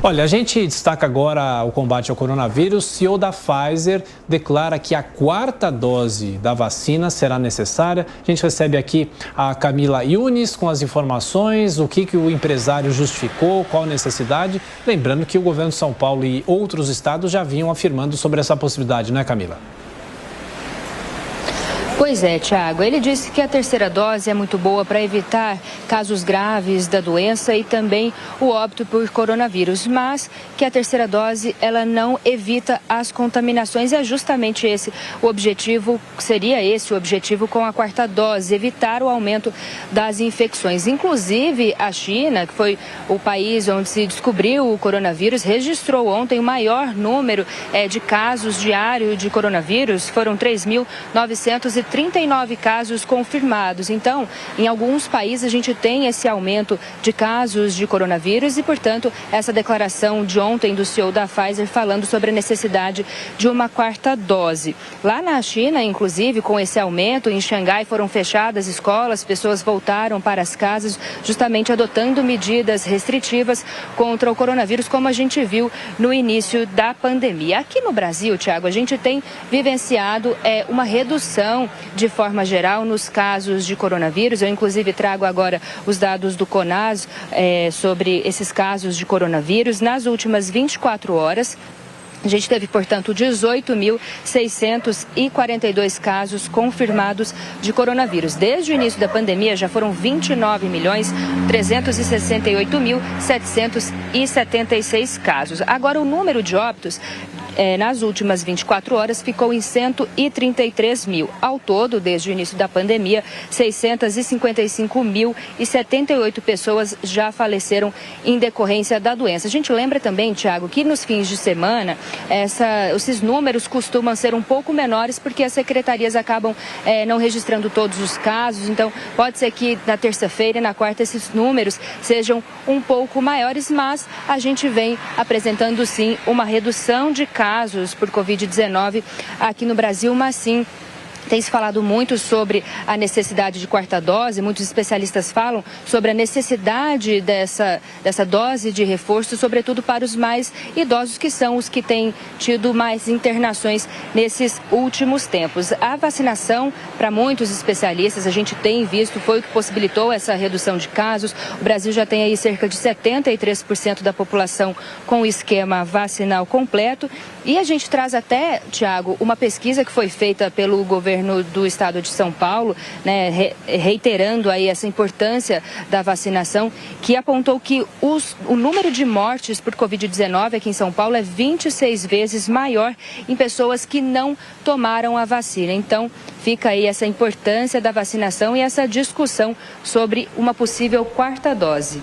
Olha, a gente destaca agora o combate ao coronavírus. O CEO da Pfizer declara que a quarta dose da vacina será necessária. A gente recebe aqui a Camila Yunis com as informações, o que o empresário justificou, qual a necessidade. Lembrando que o governo de São Paulo e outros estados já vinham afirmando sobre essa possibilidade, não é, Camila? Pois é, Tiago. Ele disse que a terceira dose é muito boa para evitar casos graves da doença e também o óbito por coronavírus, mas que a terceira dose ela não evita as contaminações. E é justamente esse o objetivo, seria esse o objetivo com a quarta dose, evitar o aumento das infecções. Inclusive, a China, que foi o país onde se descobriu o coronavírus, registrou ontem o maior número de casos diário de coronavírus. Foram 3.939 casos confirmados. Então, em alguns países a gente tem esse aumento de casos de coronavírus e, portanto, essa declaração de ontem do CEO da Pfizer falando sobre a necessidade de uma quarta dose. Lá na China, inclusive, com esse aumento, em Xangai foram fechadas escolas, pessoas voltaram para as casas, justamente adotando medidas restritivas contra o coronavírus, como a gente viu no início da pandemia. Aqui no Brasil, Tiago, a gente tem vivenciado uma redução de forma geral nos casos de coronavírus. Eu, inclusive, trago agora os dados do CONAS sobre esses casos de coronavírus. Nas últimas 24 horas, a gente teve, portanto, 18.642 casos confirmados de coronavírus. Desde o início da pandemia, já foram 29.368.776 casos. Agora, o número de óbitos nas últimas 24 horas ficou em 133 mil. Ao todo, desde o início da pandemia, 655.078 pessoas já faleceram em decorrência da doença. A gente lembra também, Tiago, que nos fins de semana, esses números costumam ser um pouco menores porque as secretarias acabam não registrando todos os casos. Então, pode ser que na terça-feira e na quarta esses números sejam um pouco maiores, mas a gente vem apresentando, sim, uma redução de casos por Covid-19 aqui no Brasil, mas sim, tem se falado muito sobre a necessidade de quarta dose. Muitos especialistas falam sobre a necessidade dessa dose de reforço, sobretudo para os mais idosos, que são os que têm tido mais internações nesses últimos tempos. A vacinação, para muitos especialistas, a gente tem visto, foi o que possibilitou essa redução de casos. O Brasil já tem aí cerca de 73% da população com o esquema vacinal completo. E a gente traz até, Tiago, uma pesquisa que foi feita pelo governo do estado de São Paulo, né, reiterando aí essa importância da vacinação, que apontou que o número de mortes por Covid-19 aqui em São Paulo é 26 vezes maior em pessoas que não tomaram a vacina. Então, fica aí essa importância da vacinação e essa discussão sobre uma possível quarta dose.